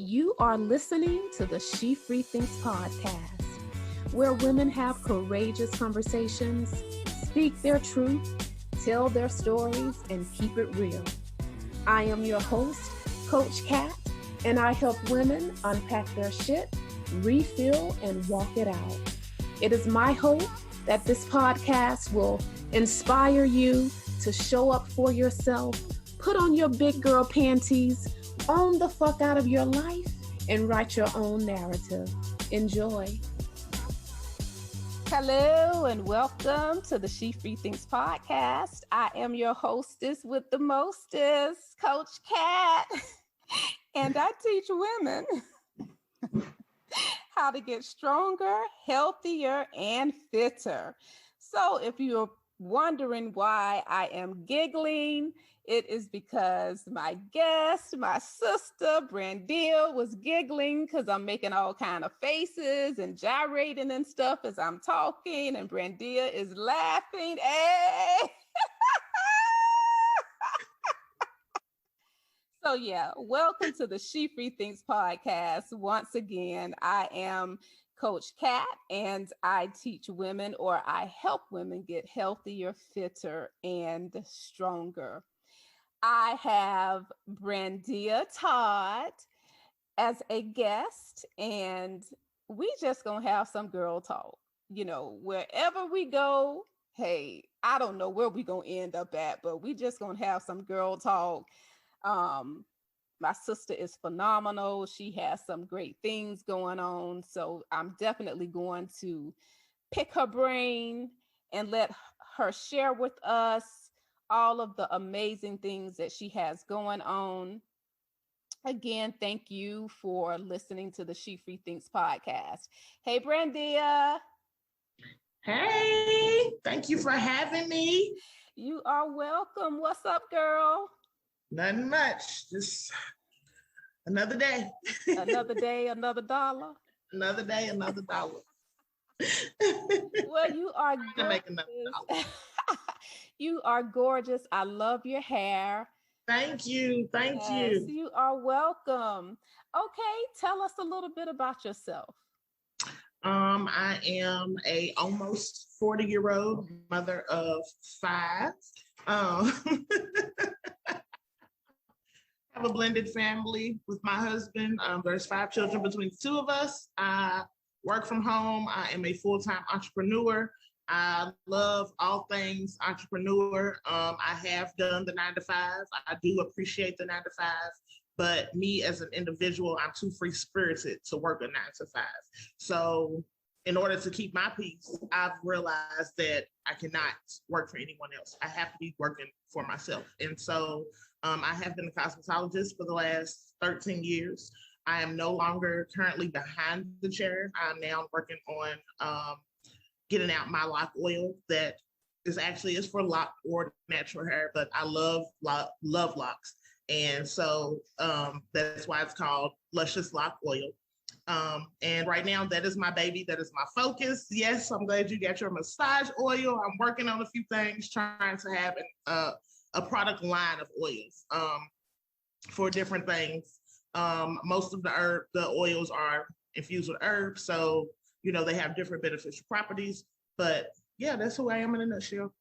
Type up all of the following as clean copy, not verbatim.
You are listening to the She Free Thinx Podcast, where women have courageous conversations, speak their truth, tell their stories, and keep it real. I am your host, Coach Kat, and I help women unpack their shit, refill, and walk it out. It is my hope that this podcast will inspire you to show up for yourself, put on your big girl panties, own the fuck out of your life, and write your own narrative. Enjoy. Hello and welcome to the She Free Thinx Podcast. I am your hostess with the mostest, Coach Kat, and I teach women how to get stronger, healthier, and fitter. So if you're wondering why I am giggling, it is because my guest, my sister, Brandia, was giggling because I'm making all kind of faces and gyrating and stuff as I'm talking, and Brandia is laughing. Hey! So yeah, welcome to the She Free Thinx Podcast. Once again, I am Coach Kat, and I teach women, or I help women get healthier, fitter, and stronger. I have Brandia Todd as a guest, and we just gonna have some girl talk. You know, wherever we go, hey, I don't know where we gonna end up at, but we just gonna have some girl talk. My sister is phenomenal. She has some great things going on. So I'm definitely going to pick her brain and let her share with us all of the amazing things that she has going on. Again, thank you for listening to the She Free Thinx Podcast. Hey, Brandia. Hey, thank you for having me. You are welcome. What's up, girl? Nothing much. Just another day. Another day, another dollar. Another day, another dollar. Well, you are to make another dollar. You are gorgeous. I love your hair. Thank you. Thank you. You are welcome. Okay, tell us a little bit about yourself. I am a almost 40-year-old mother of 5. Have a blended family with my husband. There's 5 children between the two of us. I work from home. I am a full-time entrepreneur. I love all things entrepreneur. I have done the 9-to-5. I do appreciate the 9-to-5, but me as an individual, I'm too free-spirited to work a 9-to-5. So in order to keep my peace, I've realized that I cannot work for anyone else. I have to be working for myself. And so I have been a cosmetologist for the last 13 years. I am no longer currently behind the chair. I'm now working on getting out my lock oil that is for lock or natural hair, but I love locks. And so that's why it's called Luscious Lock Oil. And right now, that is my baby. That is my focus. Yes, I'm glad you got your massage oil. I'm working on a few things, trying to have a product line of oils for different things. Most of the oils are infused with herbs, so you know they have different beneficial properties. But yeah, that's who I am in a nutshell.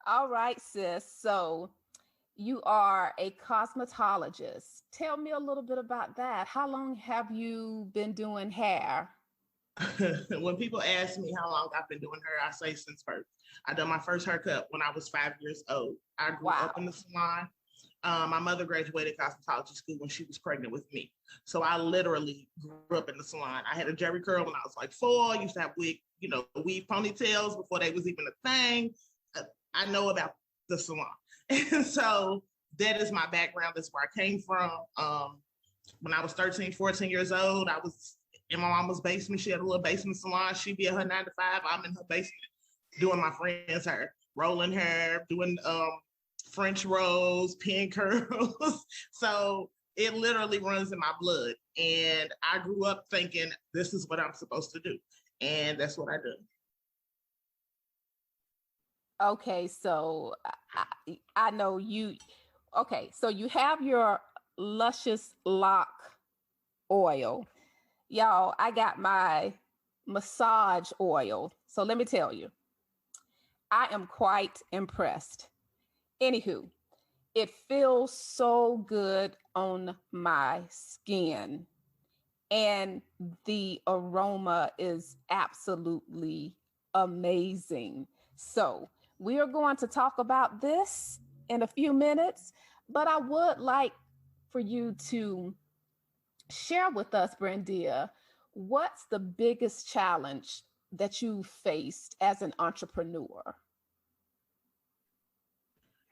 All right, sis. So you are a cosmetologist. Tell me a little bit about that. How long have you been doing hair? When people ask me how long I've been doing hair, I say since birth. I done my first haircut when I was 5 years old. I grew up in the salon. My mother graduated cosmetology school when she was pregnant with me. So I literally grew up in the salon. I had a jerry curl when I was like 4. I used to have weave ponytails before they was even a thing. I know about the salon. And so that is my background. That's where I came from. When I was 13, 14 years old, I was in my mama's basement. She had a little basement salon. She'd be at her 9-to-5. I'm in her basement doing my friend's hair, rolling hair, doing French rolls, pin curls. So it literally runs in my blood. And I grew up thinking this is what I'm supposed to do. And that's what I do. Okay, so I know you. Okay, so you have your Luscious Lock Oil. Y'all, I got my massage oil. So let me tell you, I am quite impressed. Anywho, it feels so good on my skin, and the aroma is absolutely amazing. So, we are going to talk about this in a few minutes, but I would like for you to share with us, Brandia, what's the biggest challenge that you faced as an entrepreneur?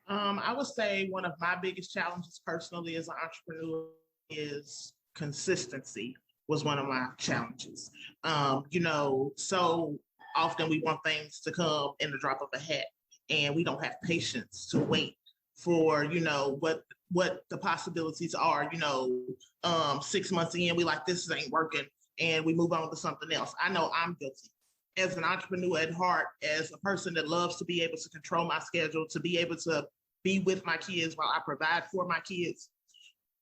I would say one of my biggest challenges personally as an entrepreneur is consistency was one of my challenges. So often we want things to come in the drop of a hat, and we don't have patience to wait for, what the possibilities are, 6 months in, we like, this ain't working, and we move on to something else. I know I'm guilty. As an entrepreneur at heart, as a person that loves to be able to control my schedule, to be able to be with my kids while I provide for my kids,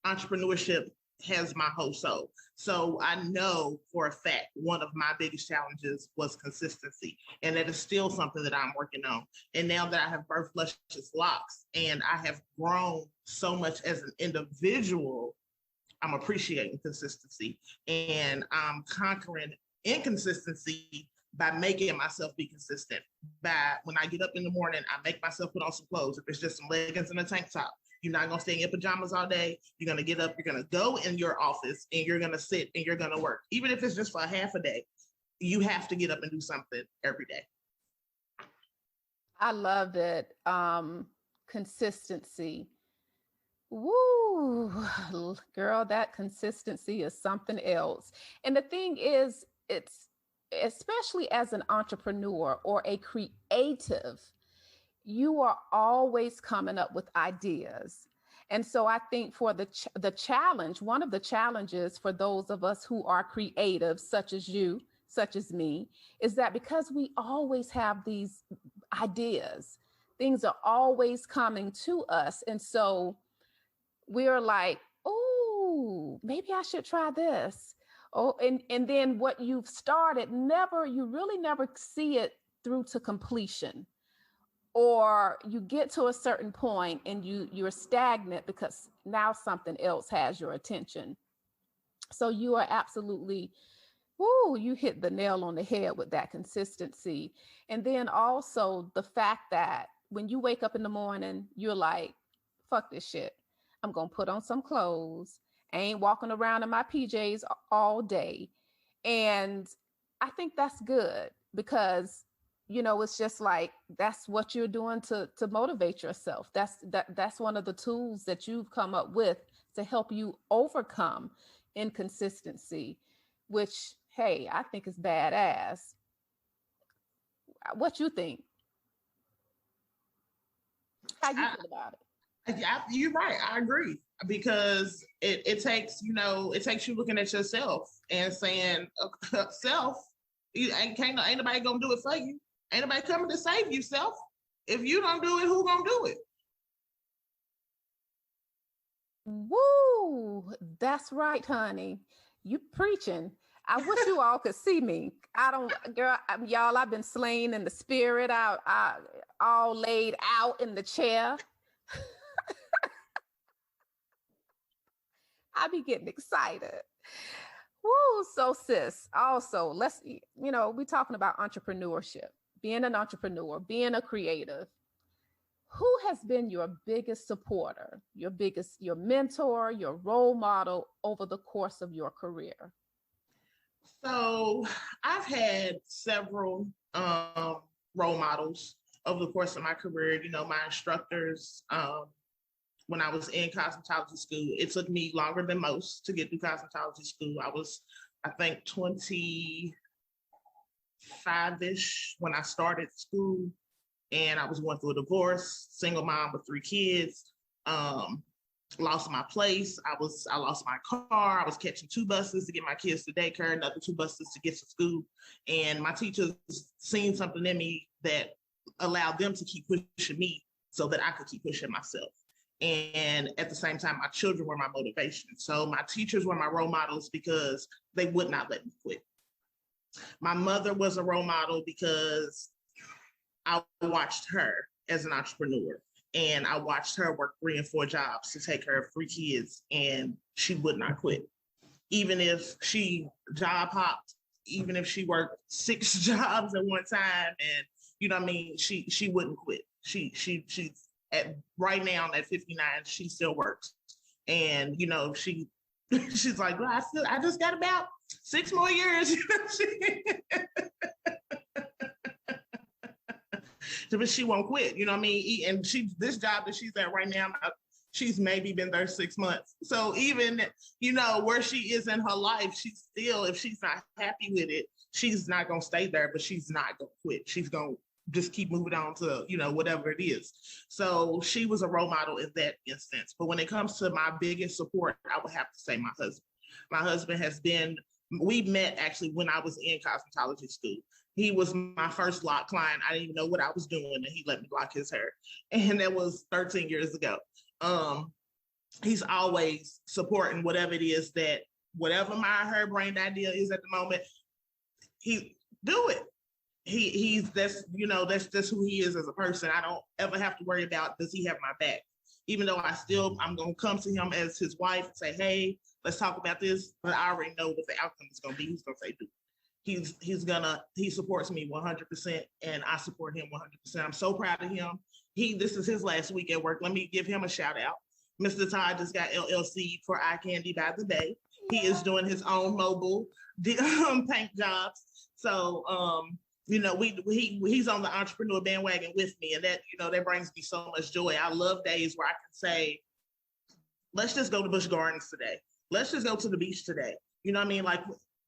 entrepreneurship has my whole soul. So I know for a fact, one of my biggest challenges was consistency. And that is still something that I'm working on. And now that I have birthed Luscious Locks and I have grown so much as an individual, I'm appreciating consistency, and I'm conquering inconsistency by making myself be consistent. By when I get up in the morning, I make myself put on some clothes. If it's just some leggings and a tank top, you're not going to stay in your pajamas all day. You're going to get up, you're going to go in your office, and you're going to sit and you're going to work. Even if it's just for a half a day, you have to get up and do something every day. I love it. Consistency. Woo, girl, that consistency is something else. And the thing is, it's especially as an entrepreneur or a creative, you are always coming up with ideas. And so I think for the challenge, one of the challenges for those of us who are creative, such as you, such as me, is that because we always have these ideas, things are always coming to us. And so we're like, oh, maybe I should try this. Oh, and then what you've started, you really never see it through to completion. Or you get to a certain point and you're stagnant because now something else has your attention. So you are absolutely, you hit the nail on the head with that consistency. And then also the fact that when you wake up in the morning, you're like, fuck this shit. I'm going to put on some clothes. I ain't walking around in my PJs all day. And I think that's good because, it's just like, that's what you're doing to motivate yourself. That's one of the tools that you've come up with to help you overcome inconsistency, which, hey, I think is badass. What you think? How you feel about it? You're right. I agree, because it takes you looking at yourself and saying, self, ain't nobody gonna do it for you. Ain't nobody coming to save you, self. If you don't do it, who gonna do it? Woo! That's right, honey. You preaching. I wish you all could see me. Y'all, I've been slain in the spirit. I all laid out in the chair. I be getting excited. Woo, so sis, also, we're talking about entrepreneurship, being an entrepreneur, being a creative. Who has been your biggest supporter, your mentor, your role model over the course of your career? So I've had several role models over the course of my career, my instructors. When I was in cosmetology school, it took me longer than most to get through cosmetology school. I was, I think, 25-ish when I started school, and I was going through a divorce, single mom with 3 kids, lost my place. I lost my car. I was catching 2 buses to get my kids to daycare, another 2 buses to get to school. And my teachers seen something in me that allowed them to keep pushing me so that I could keep pushing myself. And at the same time, my children were my motivation. So my teachers were my role models because they would not let me quit. My mother was a role model because I watched her as an entrepreneur, and I watched her work 3 and 4 jobs to take care of 3 kids, and she would not quit. Even if she job hopped, even if she worked 6 jobs at one time, and you know what I mean, she wouldn't quit. She's at right now at 59, she still works. And you know, she's like, well, I just got about 6 more years. But she won't quit, you know what I mean? And this job that she's at right now, she's maybe been there 6 months. So even, you know, where she is in her life, she's still, if she's not happy with it, she's not going to stay there, but she's not going to quit. She's going to just keep moving on to, you know, whatever it is. So she was a role model in that instance. But when it comes to my biggest support, I would have to say my husband. My husband we met actually when I was in cosmetology school. He was my first lock client. I didn't even know what I was doing, and he let me lock his hair. And that was 13 years ago. He's always supporting whatever it is that, whatever my hairbrained idea is at the moment, he do it. That's just who he is as a person. I don't ever have to worry about, does he have my back? Even though I'm going to come to him as his wife and say, hey, let's talk about this. But I already know what the outcome is going to be. He's going to say, do. He supports me 100%, and I support him 100%. I'm so proud of him. This is his last week at work. Let me give him a shout out. Mr. Todd just got LLC for Eye Candy by the Day. He is doing his own mobile paint jobs. So, you know, he's on the entrepreneur bandwagon with me, and that, you know, that brings me so much joy. I love days where I can say, let's just go to Busch Gardens today. Let's just go to the beach today. You know what I mean? Like,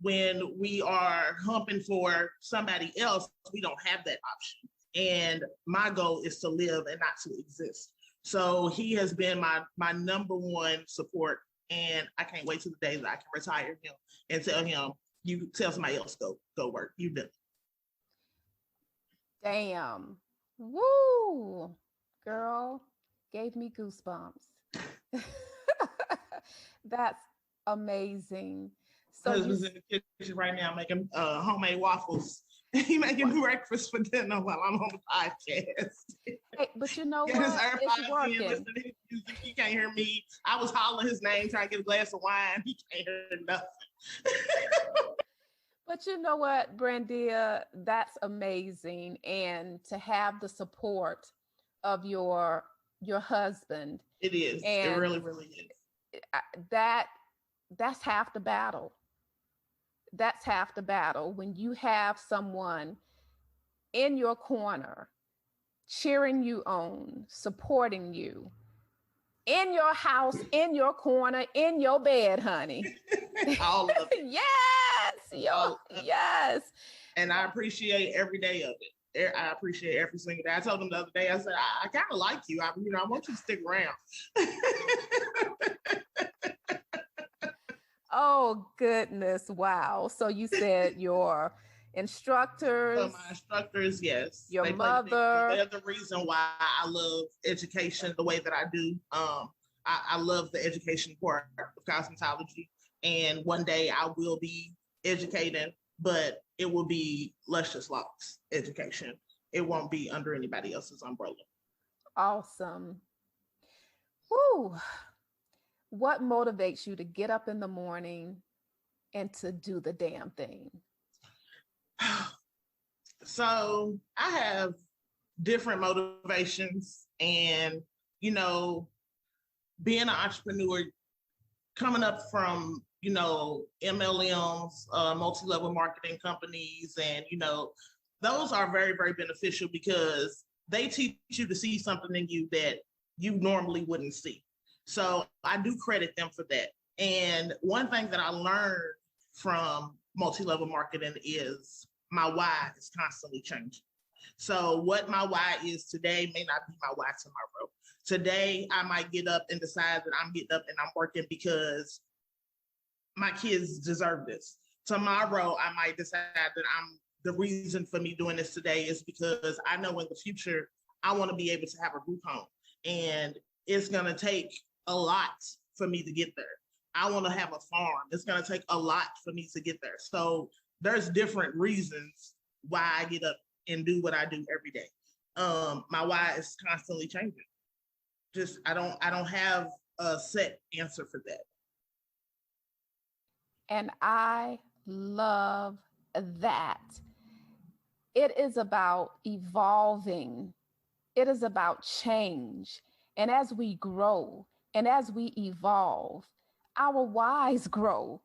when we are humping for somebody else, we don't have that option. And my goal is to live and not to exist. So he has been my number one support. And I can't wait till the day that I can retire him and tell him, you tell somebody else, go work. You do. Damn. Woo. Girl, gave me goosebumps. That's amazing. So he's in the kitchen right now making homemade waffles. He making breakfast for dinner while I'm on the podcast. Hey, but you know what? It's working. He can't hear me. I was hollering his name, trying to get a glass of wine. He can't hear nothing. But you know what, Brandia? That's amazing. And to have the support of your husband. It is. It really, really is. That's half the battle. That's half the battle, when you have someone in your corner, cheering you on, supporting you, in your house, in your corner, in your bed, honey. All of it. Yes. And I appreciate every day of it. I appreciate every single day. I told him the other day, I said, I kind of like you. I want you to stick around. Oh, goodness. Wow. So you said your instructors. So my instructors, yes. Your mother. They're the reason why I love education the way that I do. I love the education part of cosmetology. And one day I will be educating, but it will be Luscious Locks education. It won't be under anybody else's umbrella. Awesome. Woo. What motivates you to get up in the morning and to do the damn thing? So I have different motivations, and, you know, being an entrepreneur, coming up from, you know, MLMs, multi-level marketing companies, and, you know, those are very, very beneficial because they teach you to see something in you that you normally wouldn't see. So I do credit them for that. And one thing that I learned from multi-level marketing is my why is constantly changing. So what my why is today may not be my why tomorrow. Today, I might get up and decide that I'm getting up and I'm working because my kids deserve this. Tomorrow, I might decide that the reason for me doing this today is because I know in the future, I want to be able to have a group home. And it's going to take a lot for me to get there. I want to have a farm. It's going to take a lot for me to get there. So there's different reasons why I get up and do what I do every day. My why is constantly changing. Just I don't have a set answer for that. And I love that. It is about evolving. It is about change. And as we grow and as we evolve, our whys grow.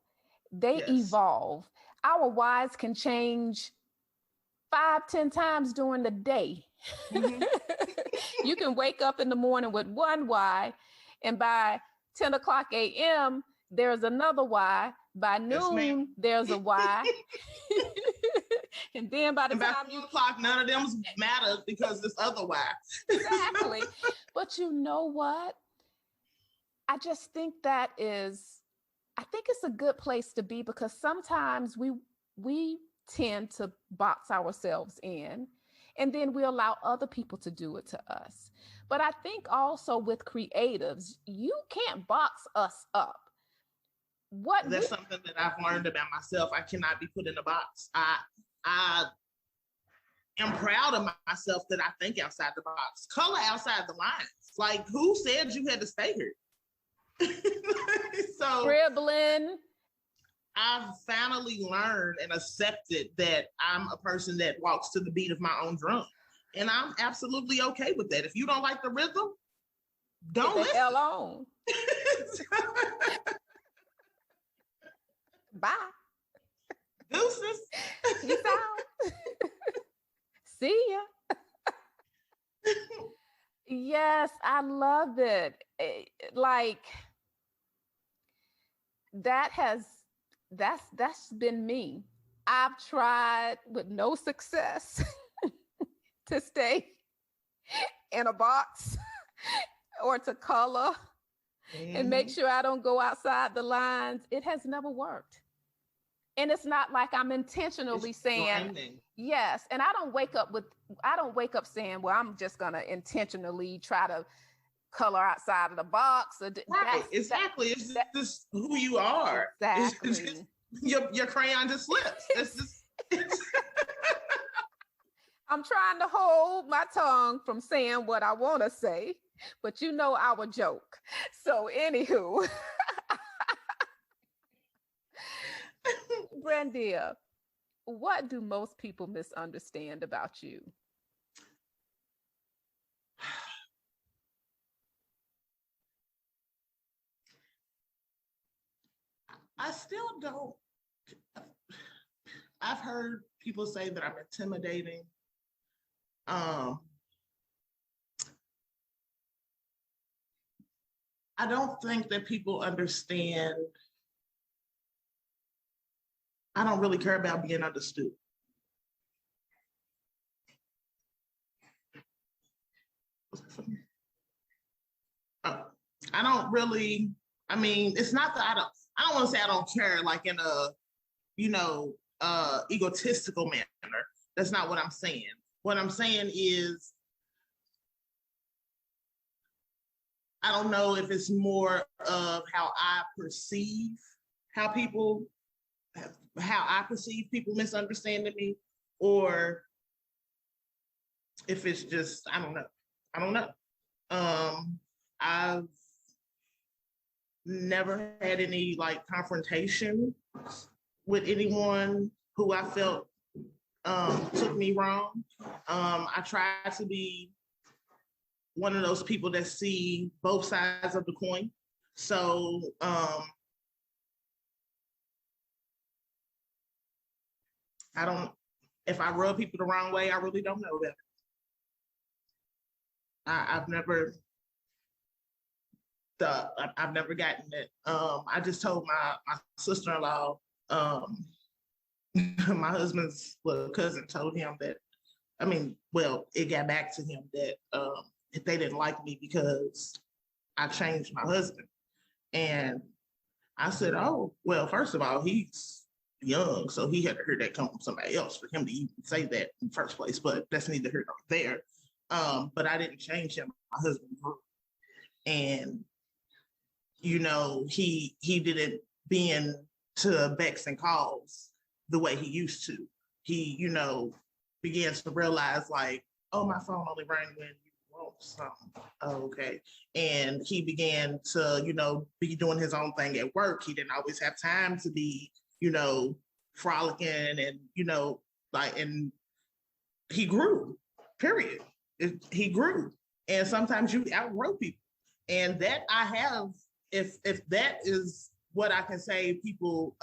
They evolve. Our whys can change 5-10 times during the day. Mm-hmm. You can wake up in the morning with one why, and by 10 o'clock a.m., there's another why. By noon, there's a why. And then by 2 o'clock, none of them matter because this other why. Exactly. But you know what? I just think I think it's a good place to be, because sometimes we tend to box ourselves in, and then we allow other people to do it to us. But I think also with creatives, you can't box us up. That's something that I've learned about myself. I cannot be put in a box. I am proud of myself that I think outside the box, color outside the lines. Like, who said you had to stay here? So scribbling. I've finally learned and accepted that I'm a person that walks to the beat of my own drum. And I'm absolutely okay with that. If you don't like the rhythm, don't listen. Hell on. Bye. Deuces. Peace out. See ya. Yes, I love it. Like, that's been me. I've tried with no success to stay in a box or to color and make sure I don't go outside the lines. It has never worked. And it's not like I'm intentionally saying yes. And I don't wake up saying, well, I'm just going to intentionally try to color outside of the box. Right, exactly. It's just who you are. Exactly. It's just, your crayon just slips. It's just. I'm trying to hold my tongue from saying what I want to say, but you know our joke. So anywho. Brandia, what do most people misunderstand about you? I still don't. I've heard people say that I'm intimidating. I don't think that people understand. I don't really care about being understood. I don't really, I mean, it's not that I don't want to say I don't care like in a, egotistical manner. That's not what I'm saying. What I'm saying is, I don't know if it's more of how I perceive people misunderstanding me, or if it's just, I don't know. I've never had any like confrontation with anyone who I felt took me wrong. I try to be one of those people that see both sides of the coin. So if I rub people the wrong way, I really don't know that. I've never gotten it. I just told my sister-in-law, my husband's little cousin told him that, it got back to him that if they didn't like me because I changed my husband. And I said, oh, well, first of all, he's young, so he had to hear that come from somebody else for him to even say that in the first place, but that's neither here nor there. But I didn't change him. My husband grew. And, he didn't bend to becks and calls the way he used to. He, began to realize like, oh, my phone only rang when you want something. Oh, okay. And he began to, be doing his own thing at work. He didn't always have time to be, frolicking and, and he grew, period. He grew. And sometimes you outgrow people. And that I have, if that is what I can say people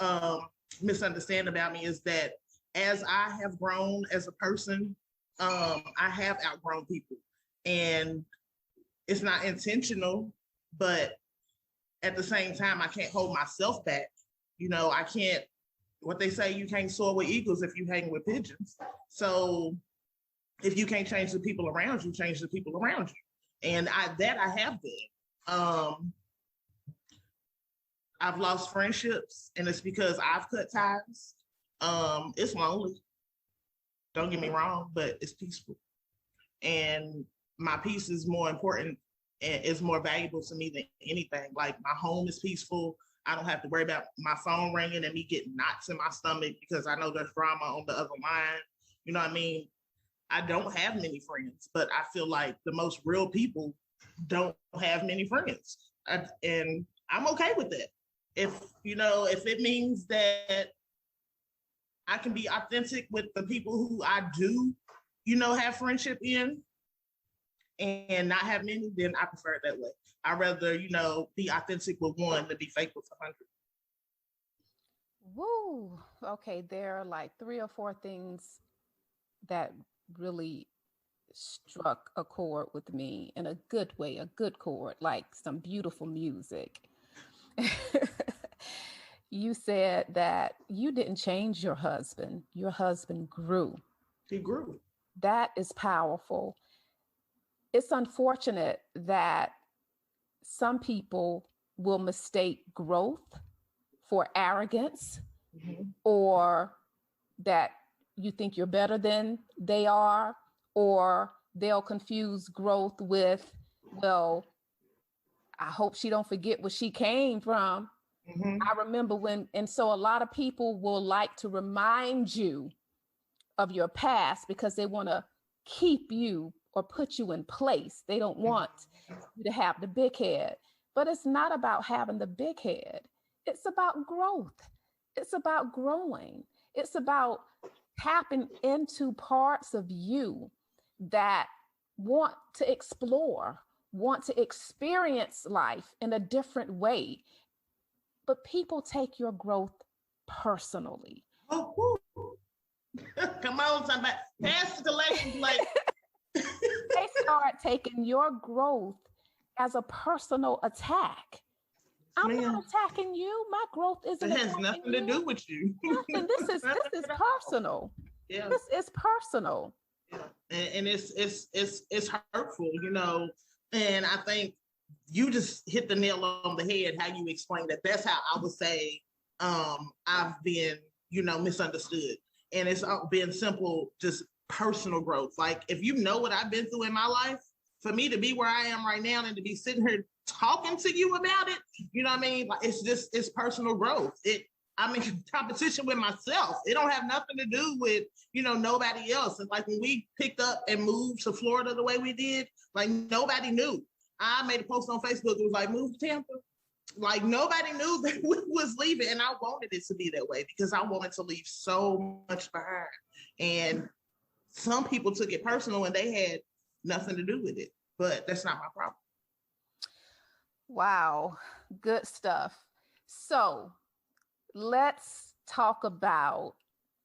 misunderstand about me, is that as I have grown as a person, I have outgrown people. And it's not intentional, but at the same time, I can't hold myself back. I can't, what they say, you can't soar with eagles if you hang with pigeons. So if you can't change the people around you, change the people around you. And I have done. I've lost friendships, and it's because I've cut ties. It's lonely. Don't get me wrong, but it's peaceful. And my peace is more important and is more valuable to me than anything. Like, my home is peaceful. I don't have to worry about my phone ringing and me getting knots in my stomach because I know there's drama on the other line. You know what I mean? I don't have many friends, but I feel like the most real people don't have many friends. And I'm okay with that. If it means that I can be authentic with the people who I do, have friendship in, and not have many, then I prefer it that way. I'd rather, be authentic with one than be fake with 100. Woo. Okay, there are like 3 or 4 things that really struck a chord with me in a good way, a good chord, like some beautiful music. You said that you didn't change your husband grew. He grew. That is powerful. It's unfortunate that some people will mistake growth for arrogance, or that you think you're better than they are, or they'll confuse growth with, well, I hope she don't forget where she came from. I remember and so a lot of people will like to remind you of your past because they want to keep you or put you in place. They don't want you to have the big head. But it's not about having the big head. It's about growth. It's about growing. It's about tapping into parts of you that want to explore, want to experience life in a different way. But people take your growth personally. Oh, come on, somebody. Pass the collection plate. They start taking your growth as a personal attack. I'm not attacking you. My growth isn't. It has nothing to do with you. Nothing. This is personal. Yeah. This is personal. Yeah. And it's hurtful, And I think you just hit the nail on the head how you explained it. That's how I would say I've been, misunderstood. And it's been simple, just personal growth. Like, if you know what I've been through in my life, for me to be where I am right now and to be sitting here talking to you about it, you know what I mean? Like, it's personal growth. I'm in competition with myself. It don't have nothing to do with, nobody else. And like, when we picked up and moved to Florida the way we did, like, nobody knew. I made a post on Facebook. It was like, move to Tampa. Like, nobody knew that we was leaving. And I wanted it to be that way because I wanted to leave so much behind. And some people took it personal and they had nothing to do with it. But that's not my problem. Wow. Good stuff. So let's talk about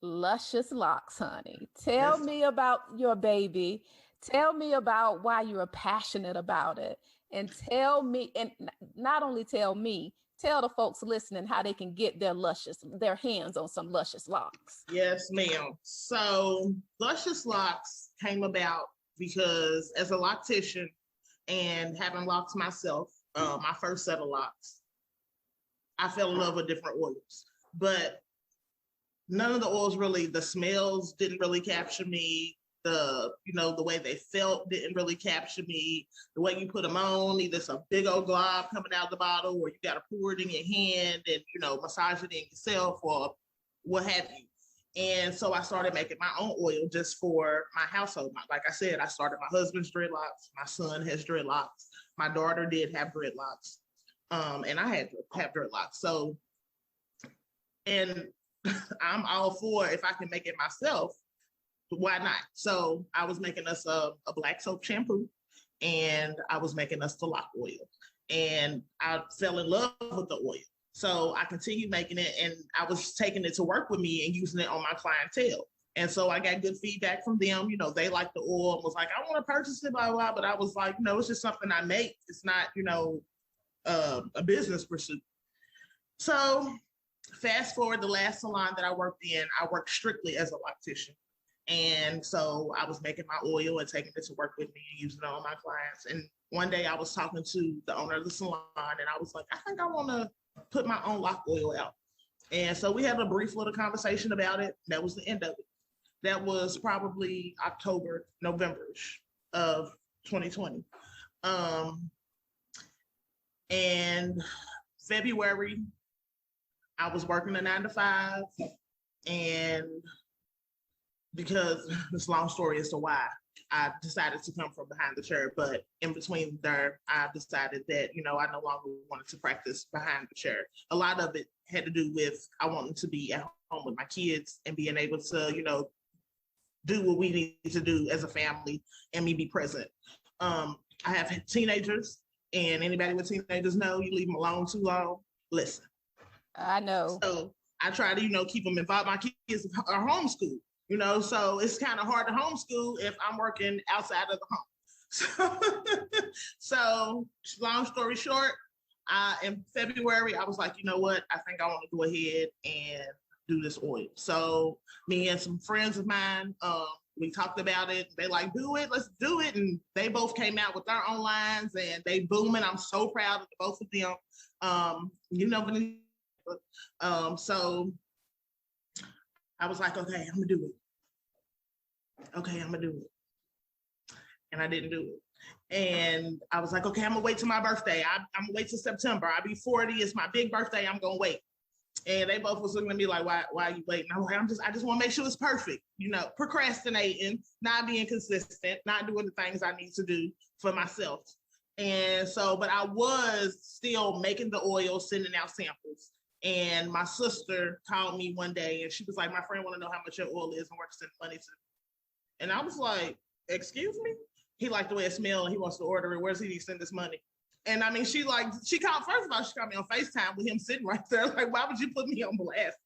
luscious locks, honey. Tell me about your baby. Tell me about why you're passionate about it. And tell me, and not only tell me, tell the folks listening how they can get their hands on some luscious locks. Yes, ma'am. So luscious locks came about because as a loctician and having locks myself, my first set of locks, I fell in love with different oils, but none of the oils really, the smells didn't really capture me. the way they felt didn't really capture me. The way you put them on, either some big old glob coming out of the bottle, or you got to pour it in your hand and, massage it in yourself or what have you. And so I started making my own oil just for my household. Like I said, I started my husband's dreadlocks. My son has dreadlocks. My daughter did have dreadlocks. And I had to have dreadlocks. So, and I'm all for, if I can make it myself, why not? So I was making us a black soap shampoo, and I was making us the lock oil. And I fell in love with the oil. So I continued making it, and I was taking it to work with me and using it on my clientele. And so I got good feedback from them. They liked the oil and was like, I want to purchase it, blah, blah. But I was like, it's just something I make. It's not, a business pursuit. So fast forward, the last salon that I worked in, I worked strictly as a loctician. And so I was making my oil and taking it to work with me and using it on my clients. And one day I was talking to the owner of the salon, and I was like, I think I want to put my own lock oil out. And so we had a brief little conversation about it. That was the end of it. That was probably October, November-ish of 2020. And February, I was working a 9-to-5, and because this long story as to why I decided to come from behind the chair, but in between there, I decided that, I no longer wanted to practice behind the chair. A lot of it had to do with, I wanted to be at home with my kids and being able to, do what we need to do as a family and me be present. I have teenagers, and anybody with teenagers know you leave them alone too long. Listen. I know. So I try to, keep them involved. My kids are homeschooled. So it's kind of hard to homeschool if I'm working outside of the home. So long story short, in February, I was like, you know what? I think I want to go ahead and do this oil. So me and some friends of mine, we talked about it. They like, do it, let's do it. And they both came out with their own lines, and they booming. I'm so proud of both of them. So I was like, okay, I'm gonna do it. Okay, I'm gonna do it. And I didn't do it. And I was like, okay, I'm gonna wait till my birthday. I'm gonna wait till September. I'll be 40. It's my big birthday. I'm gonna wait. And they both was looking at me like, why are you waiting? I'm like, I just want to make sure it's perfect. Procrastinating, not being consistent, not doing the things I need to do for myself. And so, but I was still making the oil, sending out samples. And my sister called me one day, and she was like, my friend want to know how much your oil is and where to send money to. And I was like, excuse me? He liked the way it smelled, and he wants to order it. Where's he send this money? And I mean, she called, first of all, she called me on FaceTime with him sitting right there. Like, why would you put me on blast?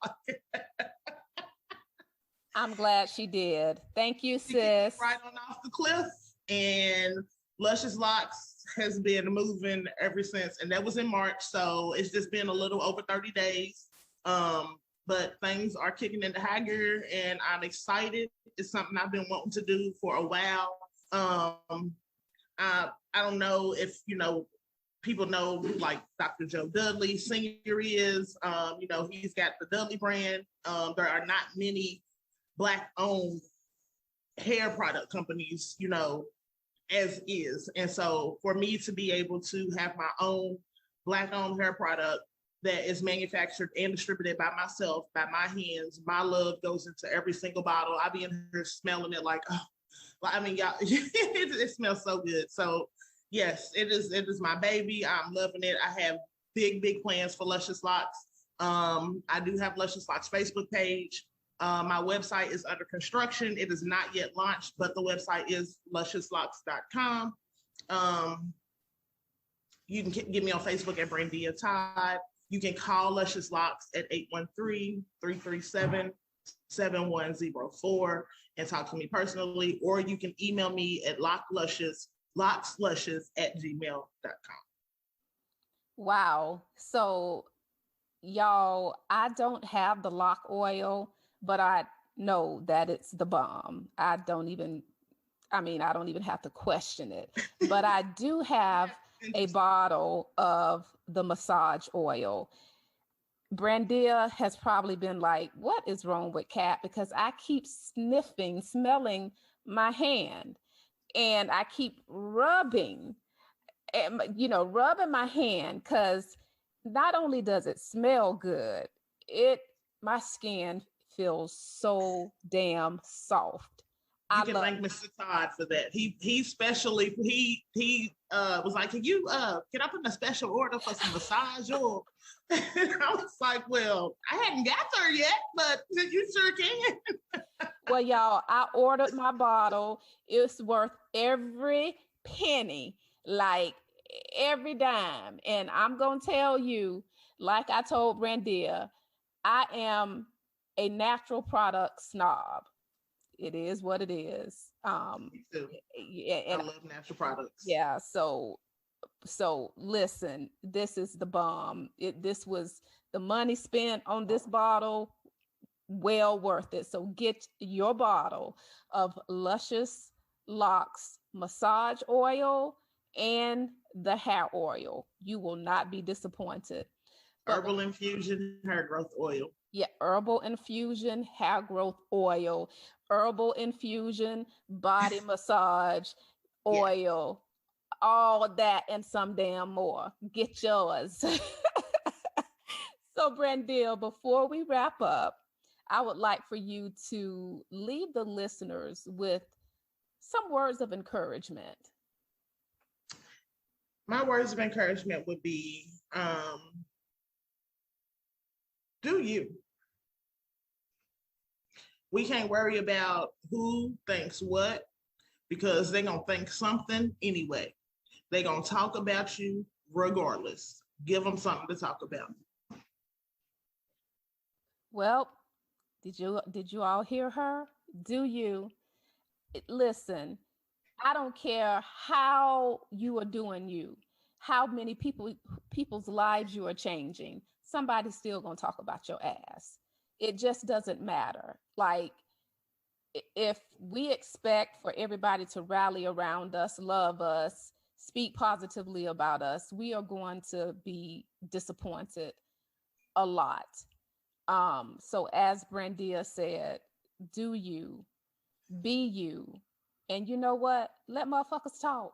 I'm glad she did. Thank you, She sis. right on off the cliff. And Luscious Locks has been moving ever since. And that was in March. So it's just been a little over 30 days. But things are kicking into high gear, and I'm excited. It's something I've been wanting to do for a while. I don't know if, people know who like Dr. Joe Dudley Sr. is. He's got the Dudley brand. There are not many Black-owned hair product companies, as is. And so for me to be able to have my own Black-owned hair product that is manufactured and distributed by myself, by my hands, my love goes into every single bottle. I be in here smelling it like, oh, I mean, y'all, it smells so good. So yes, it is my baby. I'm loving it. I have big plans for Luscious Locks. I do have Luscious Locks Facebook page. My website is under construction. It is not yet launched, but the website is lusciouslocks.com. You can get me on Facebook at Brandia Todd. You can call Luscious Locks at 813-337-7104 and talk to me personally, or you can email me at locksluscious@gmail.com. Wow. So y'all, I don't have the lock oil, but I know that it's the bomb. I don't even have to question it. But I do have a bottle of the massage oil. Brandia has probably been like, what is wrong with Kat? Because I keep smelling my hand and I keep rubbing, rubbing my hand, because not only does it smell good, my skin feels so damn soft. You can thank Mr. Todd for that. He specially he was like, can I put in a special order for some massage oil? I was like, well, I hadn't got there yet, but you sure can. Well, y'all, I ordered my bottle. It's worth every penny, like every dime. And I'm gonna tell you, like I told Brandia, I am a natural product snob. It is what it is. Me too. I love natural products. Yeah. So listen, this is the bomb. This was the money spent on this bottle, well worth it. So get your bottle of Luscious Locks massage oil and the hair oil. You will not be disappointed. Herbal infusion hair growth oil. Yeah, herbal infusion hair growth oil, herbal infusion body massage oil, all that and some damn more. Get yours. So, Brandia, before we wrap up, I would like for you to leave the listeners with some words of encouragement. My words of encouragement would be, do you. We can't worry about who thinks what, because they're going to think something anyway. They're going to talk about you regardless. Give them something to talk about. Well, did you all hear her? Do you? Listen, I don't care how you are doing you, how many people's lives you are changing. Somebody's still going to talk about your ass. It just doesn't matter. Like, if we expect for everybody to rally around us, love us, speak positively about us, we are going to be disappointed a lot. So as Brandia said, do you, be you, and you know what? Let motherfuckers talk.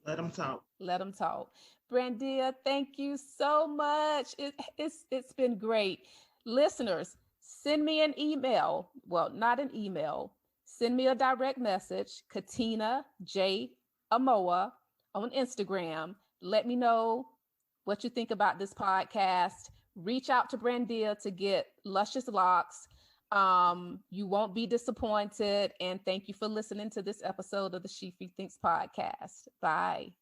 Let them talk. Let them talk. Brandia, thank you so much. It's been great. Listeners, send me an email. Well, not an email. Send me a direct message, Katina J. Amoa on Instagram. Let me know what you think about this podcast. Reach out to Brandia to get Luscious Locks. You won't be disappointed. And thank you for listening to this episode of the She Free Thinx Podcast. Bye.